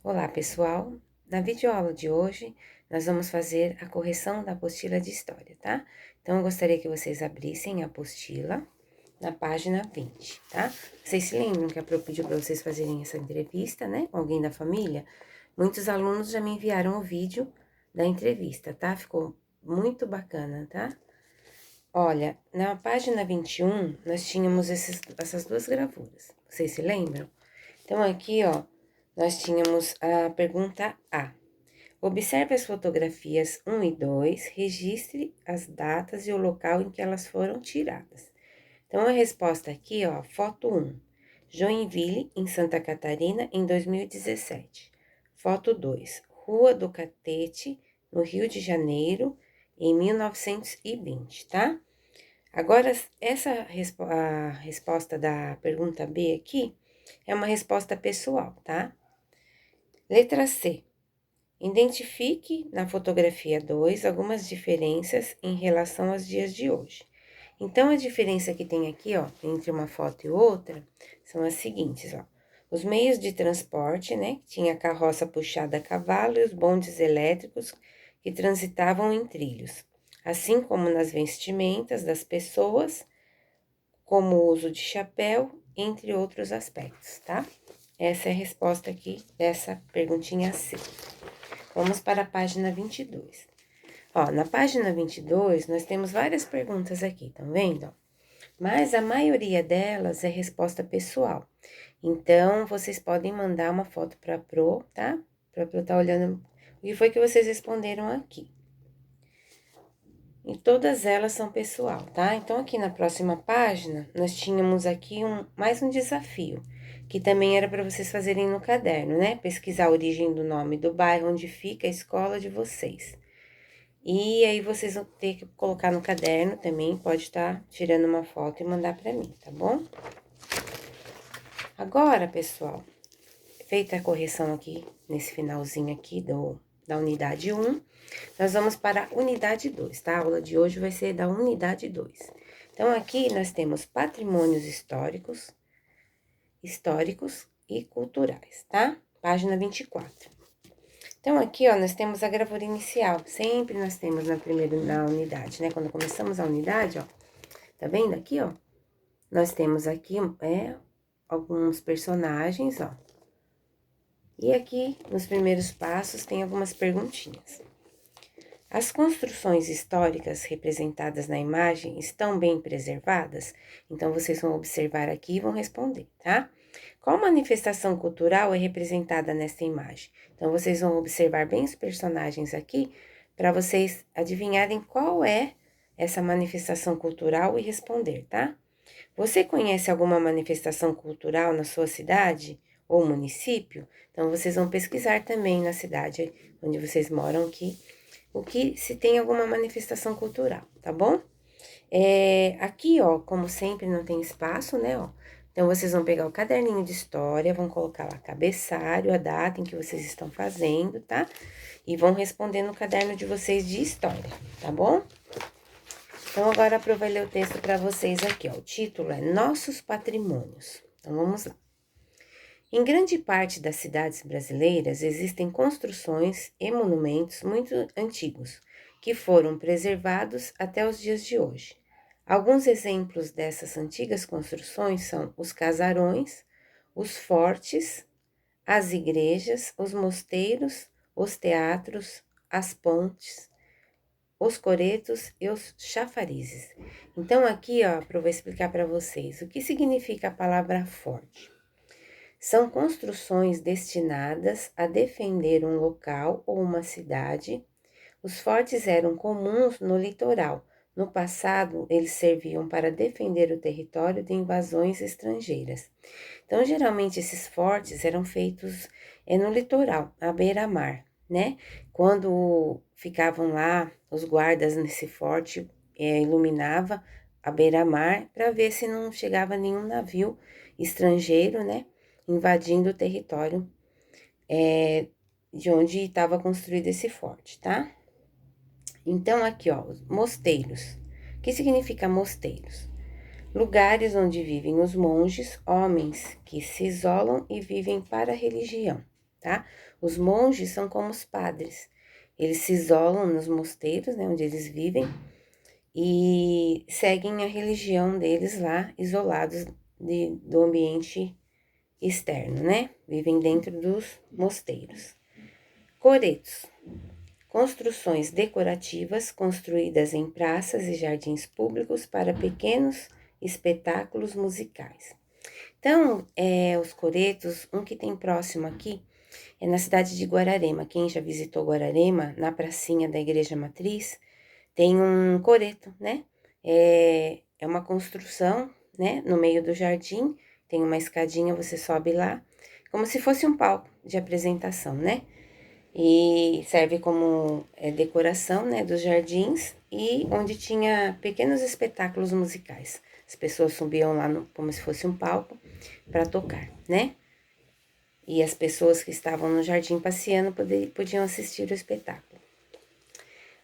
Olá, pessoal! Na videoaula de hoje, nós vamos fazer a correção da apostila de História, tá? Então, eu gostaria que vocês abrissem a apostila na página 20, tá? Vocês se lembram que a Pro pediu para vocês fazerem essa entrevista, né, com alguém da família? Muitos alunos já me enviaram o vídeo da entrevista, tá? Ficou muito bacana, tá? Olha, na página 21, nós tínhamos essas duas gravuras. Vocês se lembram? Então, aqui, ó, nós tínhamos a pergunta A. Observe as fotografias 1 e 2, registre as datas e o local em que elas foram tiradas. Então, a resposta aqui, ó, foto 1. Joinville, em Santa Catarina, em 2017. Foto 2. Rua do Catete, no Rio de Janeiro, em 1920, tá? Agora, a resposta da pergunta B aqui é uma resposta pessoal, tá? Letra C. Identifique na fotografia 2 algumas diferenças em relação aos dias de hoje. Então, a diferença que tem aqui, ó, entre uma foto e outra, são as seguintes, ó. Os meios de transporte, né? Tinha a carroça puxada a cavalo e os bondes elétricos que transitavam em trilhos. Assim como nas vestimentas das pessoas, como o uso de chapéu, entre outros aspectos, tá? Essa é a resposta aqui dessa perguntinha C. Vamos para a página 22. Ó, na página 22, nós temos várias perguntas aqui, tá vendo? Mas a maioria delas é resposta pessoal. Então, vocês podem mandar uma foto para a Pro, tá? Para a Pro tá olhando o que foi que vocês responderam aqui. E todas elas são pessoal, tá? Então, aqui na próxima página, nós tínhamos aqui mais um desafio, que também era para vocês fazerem no caderno, né? Pesquisar a origem do nome do bairro onde fica a escola de vocês. E aí, vocês vão ter que colocar no caderno também, pode estar tirando uma foto e mandar para mim, tá bom? Agora, pessoal, feita a correção aqui, nesse finalzinho aqui da unidade 1, nós vamos para a unidade 2, tá? A aula de hoje vai ser da unidade 2. Então, aqui nós temos patrimônios históricos e culturais, tá? Página 24. Então, aqui, ó, nós temos a gravura inicial. Sempre nós temos na unidade, né? Quando começamos a unidade, ó, tá vendo aqui, ó? Nós temos aqui, alguns personagens, ó. E aqui, nos primeiros passos, tem algumas perguntinhas. As construções históricas representadas na imagem estão bem preservadas? Então, vocês vão observar aqui e vão responder, tá? Qual manifestação cultural é representada nesta imagem? Então, vocês vão observar bem os personagens aqui, para vocês adivinharem qual é essa manifestação cultural e responder, tá? Você conhece alguma manifestação cultural na sua cidade ou município? Então, vocês vão pesquisar também na cidade onde vocês moram aqui, se tem alguma manifestação cultural, tá bom? Aqui, ó, como sempre, não tem espaço, né, ó. Então, vocês vão pegar o caderninho de história, vão colocar lá cabeçalho, a data em que vocês estão fazendo, tá? E vão responder no caderno de vocês de história, tá bom? Então, agora a Pro vai ler o texto para vocês aqui, ó. O título é Nossos Patrimônios. Então, vamos lá. Em grande parte das cidades brasileiras existem construções e monumentos muito antigos, que foram preservados até os dias de hoje. Alguns exemplos dessas antigas construções são os casarões, os fortes, as igrejas, os mosteiros, os teatros, as pontes, os coretos e os chafarizes. Então, aqui, ó, eu vou explicar para vocês o que significa a palavra forte. São construções destinadas a defender um local ou uma cidade. Os fortes eram comuns no litoral. No passado, eles serviam para defender o território de invasões estrangeiras. Então, geralmente, esses fortes eram feitos no litoral, à beira-mar, né? Quando ficavam lá, os guardas nesse forte iluminava a beira-mar para ver se não chegava nenhum navio estrangeiro, né? Invadindo o território de onde estava construído esse forte, tá? Então, aqui, ó, os mosteiros. O que significa mosteiros? Lugares onde vivem os monges, homens que se isolam e vivem para a religião. tá? Os monges são como os padres. Eles se isolam nos mosteiros, né, onde eles vivem, e seguem a religião deles lá, isolados do ambiente externo, né? Vivem dentro dos mosteiros. Coretos. Construções decorativas construídas em praças e jardins públicos para pequenos espetáculos musicais. Então, os coretos, um que tem próximo aqui, é na cidade de Guararema. Quem já visitou Guararema, na pracinha da Igreja Matriz, tem um coreto, né? É uma construção, né? No meio do jardim, tem uma escadinha, você sobe lá, como se fosse um palco de apresentação, né? E serve como decoração, né, dos jardins e onde tinha pequenos espetáculos musicais. As pessoas subiam lá como se fosse um palco para tocar, né? E as pessoas que estavam no jardim passeando podiam assistir o espetáculo.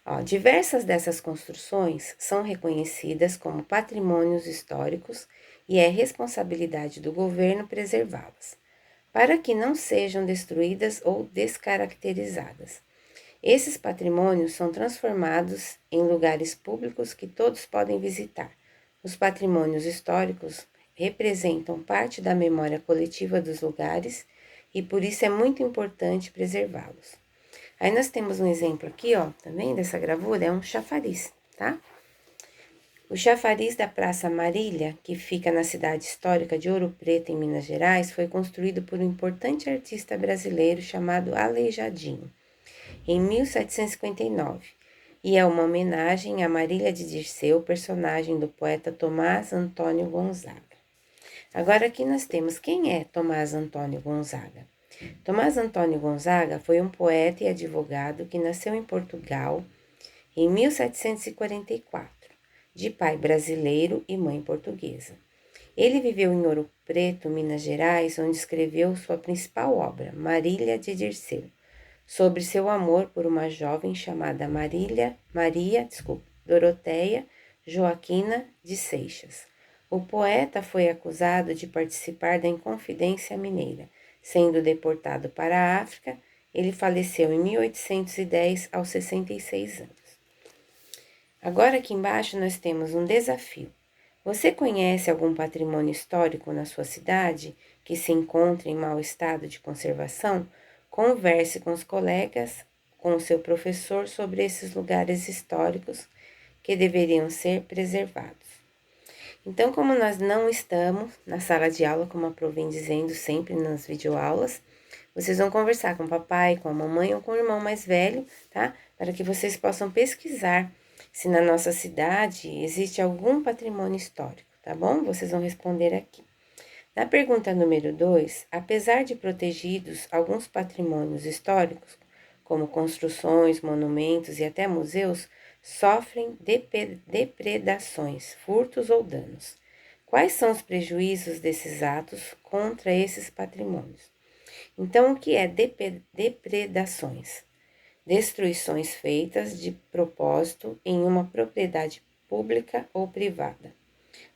Ó, diversas dessas construções são reconhecidas como patrimônios históricos e é responsabilidade do governo preservá-las, para que não sejam destruídas ou descaracterizadas. Esses patrimônios são transformados em lugares públicos que todos podem visitar. Os patrimônios históricos representam parte da memória coletiva dos lugares e por isso é muito importante preservá-los. Aí nós temos um exemplo aqui, ó, também dessa gravura, é um chafariz, tá? O chafariz da Praça Marília, que fica na cidade histórica de Ouro Preto, em Minas Gerais, foi construído por um importante artista brasileiro chamado Aleijadinho, em 1759, e é uma homenagem a Marília de Dirceu, personagem do poeta Tomás Antônio Gonzaga. Agora aqui nós temos quem é Tomás Antônio Gonzaga. Tomás Antônio Gonzaga foi um poeta e advogado que nasceu em Portugal em 1744, de pai brasileiro e mãe portuguesa. Ele viveu em Ouro Preto, Minas Gerais, onde escreveu sua principal obra, Marília de Dirceu, sobre seu amor por uma jovem chamada Maria Doroteia Joaquina de Seixas. O poeta foi acusado de participar da Inconfidência Mineira. Sendo deportado para a África, ele faleceu em 1810, aos 66 anos. Agora aqui embaixo nós temos um desafio. Você conhece algum patrimônio histórico na sua cidade que se encontra em mau estado de conservação? Converse com os colegas, com o seu professor sobre esses lugares históricos que deveriam ser preservados. Então, como nós não estamos na sala de aula, como a Pro vem dizendo sempre nas videoaulas, vocês vão conversar com o papai, com a mamãe ou com o irmão mais velho, tá? Para que vocês possam pesquisar se na nossa cidade existe algum patrimônio histórico, tá bom? Vocês vão responder aqui. Na pergunta número 2, apesar de protegidos alguns patrimônios históricos, como construções, monumentos e até museus, sofrem depredações, furtos ou danos. Quais são os prejuízos desses atos contra esses patrimônios? Então, o que é depredações? Destruições feitas de propósito em uma propriedade pública ou privada.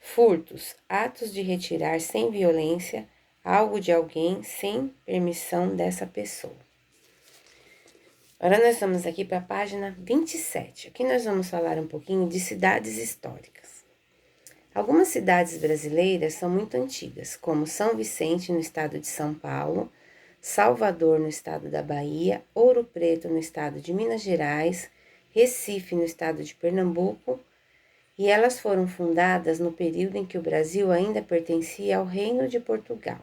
Furtos, atos de retirar sem violência algo de alguém sem permissão dessa pessoa. Agora nós vamos aqui para a página 27. Aqui nós vamos falar um pouquinho de cidades históricas. Algumas cidades brasileiras são muito antigas, como São Vicente, no estado de São Paulo, Salvador, no estado da Bahia, Ouro Preto, no estado de Minas Gerais, Recife, no estado de Pernambuco, e elas foram fundadas no período em que o Brasil ainda pertencia ao Reino de Portugal.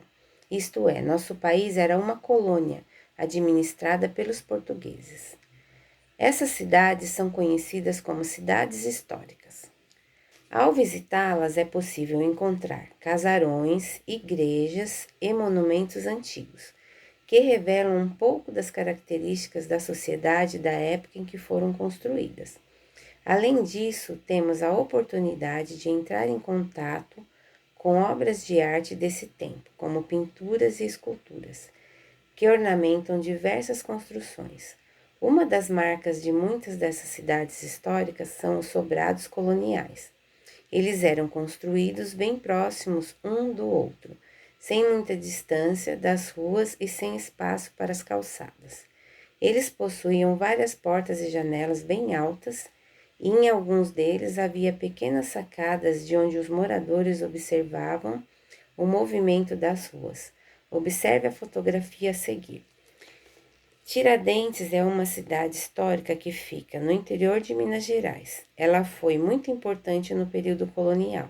Isto é, nosso país era uma colônia administrada pelos portugueses. Essas cidades são conhecidas como cidades históricas. Ao visitá-las, é possível encontrar casarões, igrejas e monumentos antigos, que revelam um pouco das características da sociedade da época em que foram construídas. Além disso, temos a oportunidade de entrar em contato com obras de arte desse tempo, como pinturas e esculturas, que ornamentam diversas construções. Uma das marcas de muitas dessas cidades históricas são os sobrados coloniais. Eles eram construídos bem próximos um do outro, sem muita distância das ruas e sem espaço para as calçadas. Eles possuíam várias portas e janelas bem altas, e em alguns deles havia pequenas sacadas de onde os moradores observavam o movimento das ruas. Observe a fotografia a seguir. Tiradentes é uma cidade histórica que fica no interior de Minas Gerais. Ela foi muito importante no período colonial,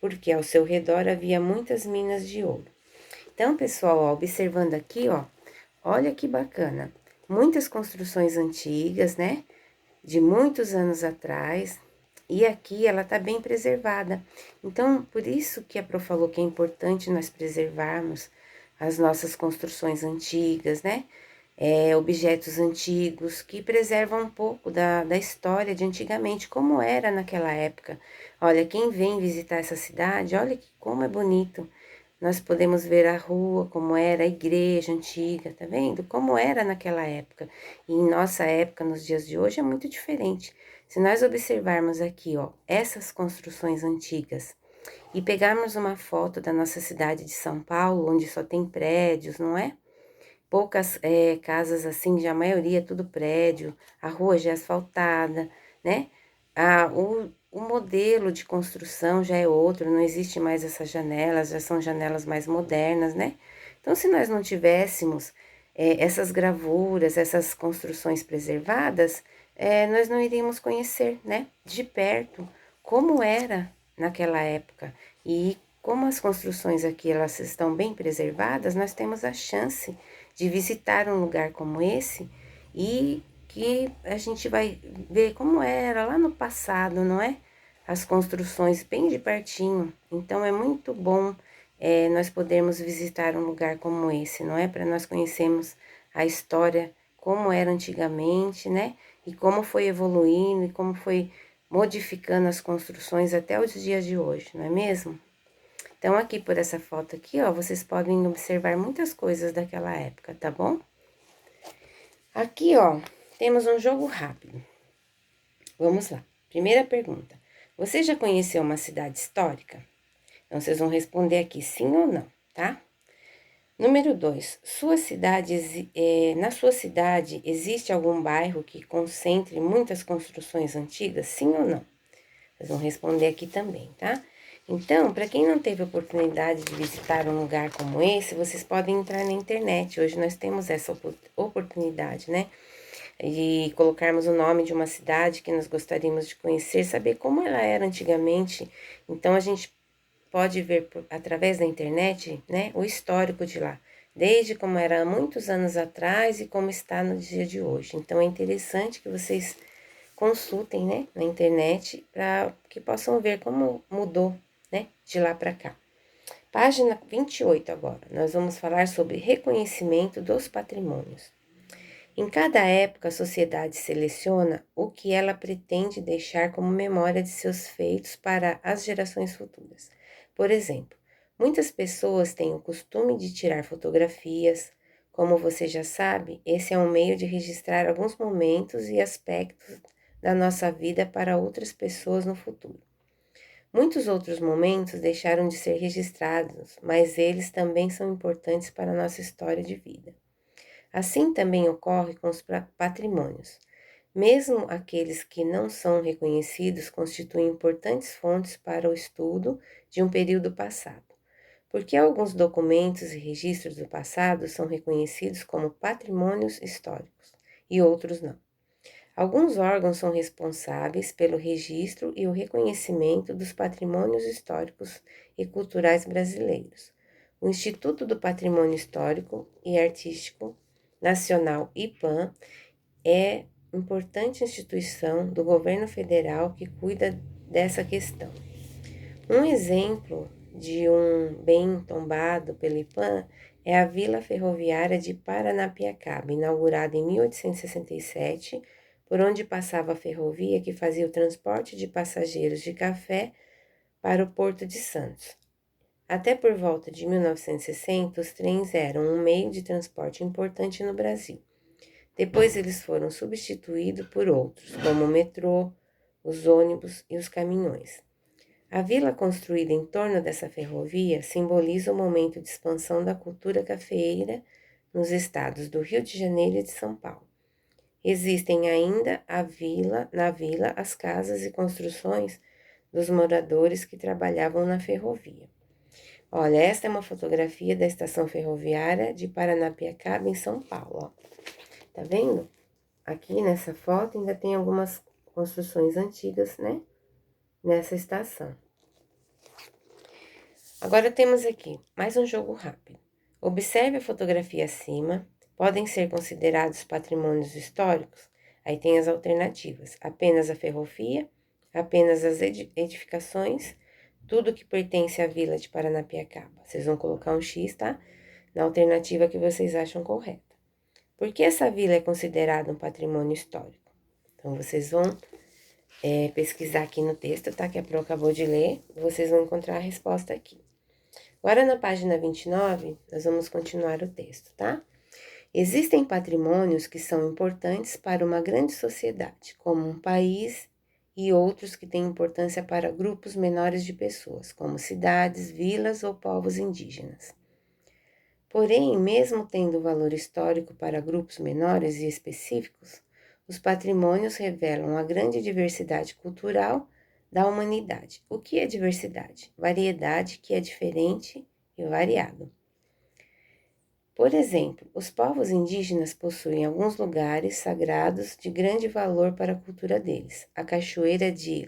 porque ao seu redor havia muitas minas de ouro. Então, pessoal, ó, observando aqui, ó, olha que bacana. Muitas construções antigas, né? De muitos anos atrás. E aqui ela tá bem preservada. Então, por isso que a Pro falou que é importante nós preservarmos as nossas construções antigas, né? Objetos antigos que preservam um pouco da história de antigamente, como era naquela época. Olha, quem vem visitar essa cidade, olha como é bonito. Nós podemos ver a rua, como era a igreja antiga, tá vendo? Como era naquela época. E em nossa época, nos dias de hoje, é muito diferente. Se nós observarmos aqui, ó, essas construções antigas e pegarmos uma foto da nossa cidade de São Paulo, onde só tem prédios, não é? Poucas casas assim, já a maioria tudo prédio, a rua já é asfaltada, né? O modelo de construção já é outro, não existe mais essas janelas, já são janelas mais modernas, né? Então, se nós não tivéssemos essas gravuras, essas construções preservadas, nós não iríamos conhecer, né, de perto como era naquela época. E como as construções aqui elas estão bem preservadas, nós temos a chance de visitar um lugar como esse e que a gente vai ver como era lá no passado, não é? As construções bem de pertinho. Então é muito bom nós podermos visitar um lugar como esse, não é? Para nós conhecermos a história, como era antigamente, né? E como foi evoluindo e como foi modificando as construções até os dias de hoje, não é mesmo? Então, aqui por essa foto aqui, ó, vocês podem observar muitas coisas daquela época, tá bom? Aqui, ó, temos um jogo rápido. Vamos lá. Primeira pergunta. Você já conheceu uma cidade histórica? Então, vocês vão responder aqui sim ou não, tá? Número 2. Na sua cidade, existe algum bairro que concentre muitas construções antigas? Sim ou não? Vocês vão responder aqui também, tá? Então, para quem não teve oportunidade de visitar um lugar como esse, vocês podem entrar na internet. Hoje nós temos essa oportunidade, né? De colocarmos o nome de uma cidade que nós gostaríamos de conhecer, saber como ela era antigamente. Então, a gente pode ver através da internet, né, o histórico de lá, desde como era há muitos anos atrás e como está no dia de hoje. Então, é interessante que vocês consultem, né, na internet, para que possam ver como mudou, né, de lá para cá. Página 28 agora, nós vamos falar sobre reconhecimento dos patrimônios. Em cada época, a sociedade seleciona o que ela pretende deixar como memória de seus feitos para as gerações futuras. Por exemplo, muitas pessoas têm o costume de tirar fotografias. Como você já sabe, esse é um meio de registrar alguns momentos e aspectos da nossa vida para outras pessoas no futuro. Muitos outros momentos deixaram de ser registrados, mas eles também são importantes para a nossa história de vida. Assim também ocorre com os patrimônios. Mesmo aqueles que não são reconhecidos constituem importantes fontes para o estudo de um período passado, porque alguns documentos e registros do passado são reconhecidos como patrimônios históricos e outros não. Alguns órgãos são responsáveis pelo registro e o reconhecimento dos patrimônios históricos e culturais brasileiros. O Instituto do Patrimônio Histórico e Artístico Nacional, IPAM, é importante instituição do governo federal que cuida dessa questão. Um exemplo de um bem tombado pelo IPAM é a Vila Ferroviária de Paranapiacaba, inaugurada em 1867, por onde passava a ferrovia que fazia o transporte de passageiros de café para o Porto de Santos. Até por volta de 1960, os trens eram um meio de transporte importante no Brasil. Depois eles foram substituídos por outros, como o metrô, os ônibus e os caminhões. A vila construída em torno dessa ferrovia simboliza o momento de expansão da cultura cafeeira nos estados do Rio de Janeiro e de São Paulo. Existem ainda na vila as casas e construções dos moradores que trabalhavam na ferrovia. Olha, esta é uma fotografia da estação ferroviária de Paranapiacaba, em São Paulo, ó. Tá vendo? Aqui nessa foto ainda tem algumas construções antigas, né? Nessa estação. Agora temos aqui mais um jogo rápido. Observe a fotografia acima. Podem ser considerados patrimônios históricos? Aí tem as alternativas. Apenas a ferrovia, apenas as edificações, tudo que pertence à vila de Paranapiacaba. Vocês vão colocar um X, tá? Na alternativa que vocês acham correta. Por que essa vila é considerada um patrimônio histórico? Então, vocês vão pesquisar aqui no texto, tá? Que a Pro acabou de ler. Vocês vão encontrar a resposta aqui. Agora, na página 29, nós vamos continuar o texto, tá? Existem patrimônios que são importantes para uma grande sociedade, como um país, e outros que têm importância para grupos menores de pessoas, como cidades, vilas ou povos indígenas. Porém, mesmo tendo valor histórico para grupos menores e específicos, os patrimônios revelam a grande diversidade cultural da humanidade. O que é diversidade? Variedade que é diferente e variado. Por exemplo, os povos indígenas possuem alguns lugares sagrados de grande valor para a cultura deles. A cachoeira de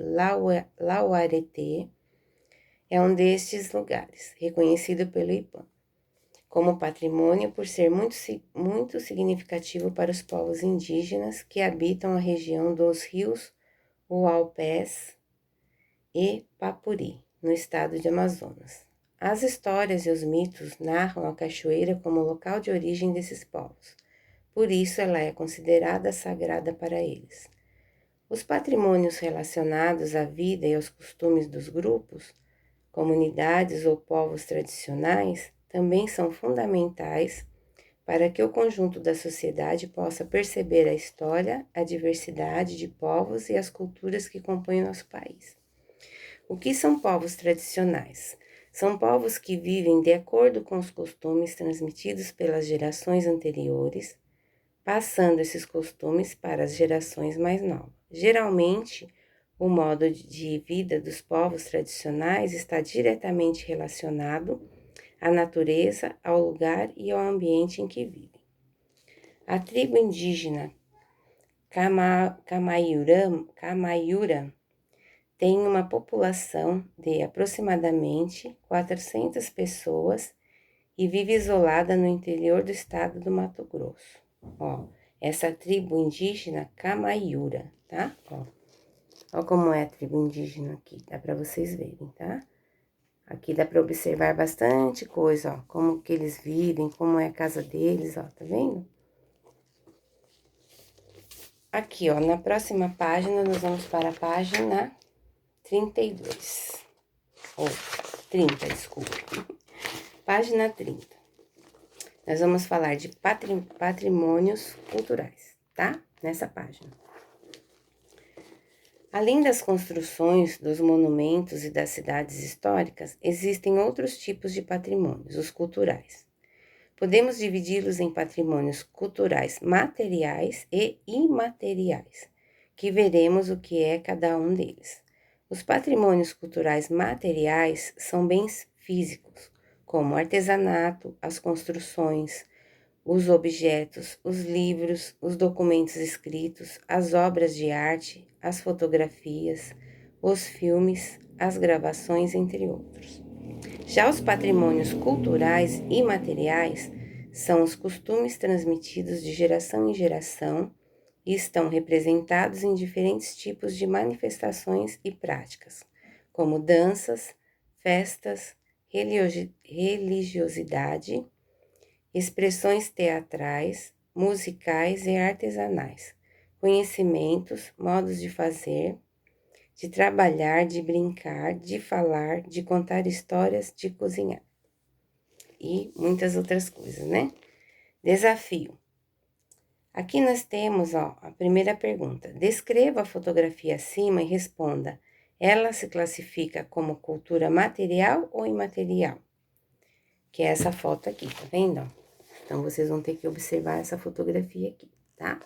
Lauaretê é um destes lugares, reconhecido pelo IPAM como patrimônio por ser muito significativo para os povos indígenas que habitam a região dos rios Uaupés e Papuri, no estado de Amazonas. As histórias e os mitos narram a cachoeira como local de origem desses povos, por isso ela é considerada sagrada para eles. Os patrimônios relacionados à vida e aos costumes dos grupos, comunidades ou povos tradicionais também são fundamentais para que o conjunto da sociedade possa perceber a história, a diversidade de povos e as culturas que compõem nosso país. O que são povos tradicionais? São povos que vivem de acordo com os costumes transmitidos pelas gerações anteriores, passando esses costumes para as gerações mais novas. Geralmente, o modo de vida dos povos tradicionais está diretamente relacionado à natureza, ao lugar e ao ambiente em que vivem. A tribo indígena Camaiura tem uma população de aproximadamente 400 pessoas e vive isolada no interior do estado do Mato Grosso. Ó, essa tribo indígena Camaiura, tá? Ó como é a tribo indígena aqui, dá para vocês verem, tá? Aqui dá para observar bastante coisa, ó, como que eles vivem, como é a casa deles, ó, tá vendo? Aqui, ó, na próxima página, nós vamos para a página 32, ou 30, desculpe. Página 30. Nós vamos falar de patrimônios culturais, tá? Nessa página. Além das construções, dos monumentos e das cidades históricas, existem outros tipos de patrimônios, os culturais. Podemos dividi-los em patrimônios culturais materiais e imateriais, que veremos o que é cada um deles. Os patrimônios culturais materiais são bens físicos, como o artesanato, as construções, os objetos, os livros, os documentos escritos, as obras de arte, as fotografias, os filmes, as gravações, entre outros. Já os patrimônios culturais e materiais são os costumes transmitidos de geração em geração e estão representados em diferentes tipos de manifestações e práticas, como danças, festas, religiosidade, expressões teatrais, musicais e artesanais, conhecimentos, modos de fazer, de trabalhar, de brincar, de falar, de contar histórias, de cozinhar e muitas outras coisas, né? Desafio. Aqui nós temos, ó, a primeira pergunta. Descreva a fotografia acima e responda: ela se classifica como cultura material ou imaterial? Que é essa foto aqui, tá vendo? Então, vocês vão ter que observar essa fotografia aqui, tá?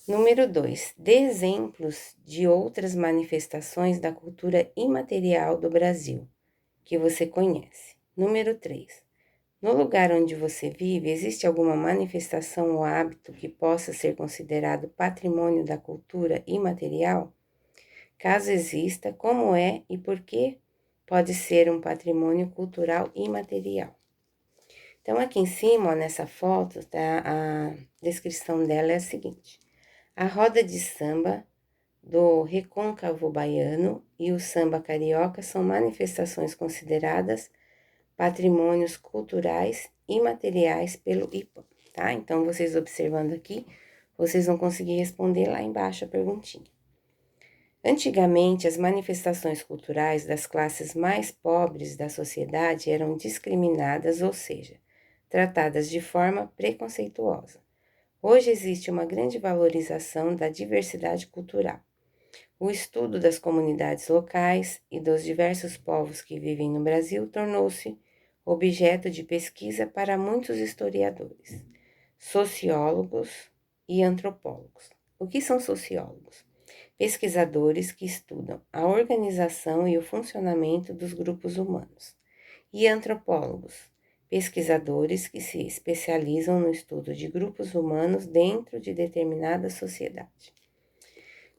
Número 2. Dê exemplos de outras manifestações da cultura imaterial do Brasil, que você conhece. Número 3. No lugar onde você vive, existe alguma manifestação ou hábito que possa ser considerado patrimônio da cultura imaterial? Caso exista, como é e por que pode ser um patrimônio cultural imaterial? Então, aqui em cima, ó, nessa foto, tá? A descrição dela é a seguinte: a roda de samba do recôncavo baiano e o samba carioca são manifestações consideradas patrimônios culturais imateriais pelo IPAM, tá? Então, vocês observando aqui, vocês vão conseguir responder lá embaixo a perguntinha. Antigamente, as manifestações culturais das classes mais pobres da sociedade eram discriminadas, ou seja, tratadas de forma preconceituosa. Hoje existe uma grande valorização da diversidade cultural. O estudo das comunidades locais e dos diversos povos que vivem no Brasil tornou-se objeto de pesquisa para muitos historiadores, sociólogos e antropólogos. O que são sociólogos? Pesquisadores que estudam a organização e o funcionamento dos grupos humanos. E antropólogos, pesquisadores que se especializam no estudo de grupos humanos dentro de determinada sociedade.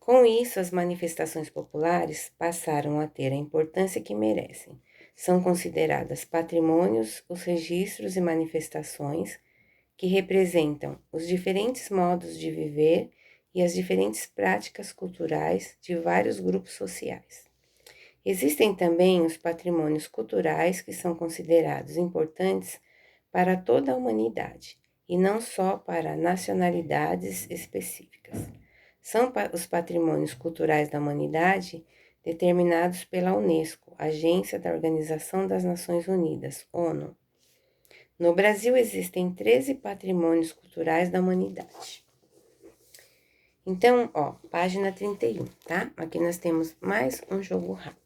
Com isso, as manifestações populares passaram a ter a importância que merecem. São consideradas patrimônios os registros e manifestações que representam os diferentes modos de viver e as diferentes práticas culturais de vários grupos sociais. Existem também os patrimônios culturais que são considerados importantes para toda a humanidade e não só para nacionalidades específicas. São os patrimônios culturais da humanidade determinados pela Unesco, Agência da Organização das Nações Unidas, ONU. No Brasil existem 13 patrimônios culturais da humanidade. Então, ó, página 31, tá? Aqui nós temos mais um jogo rápido.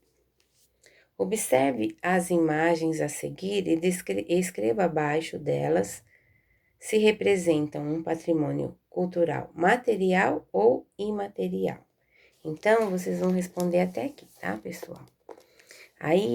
Observe as imagens a seguir e escreva abaixo delas se representam um patrimônio cultural material ou imaterial. Então, vocês vão responder até aqui, tá, pessoal? Aí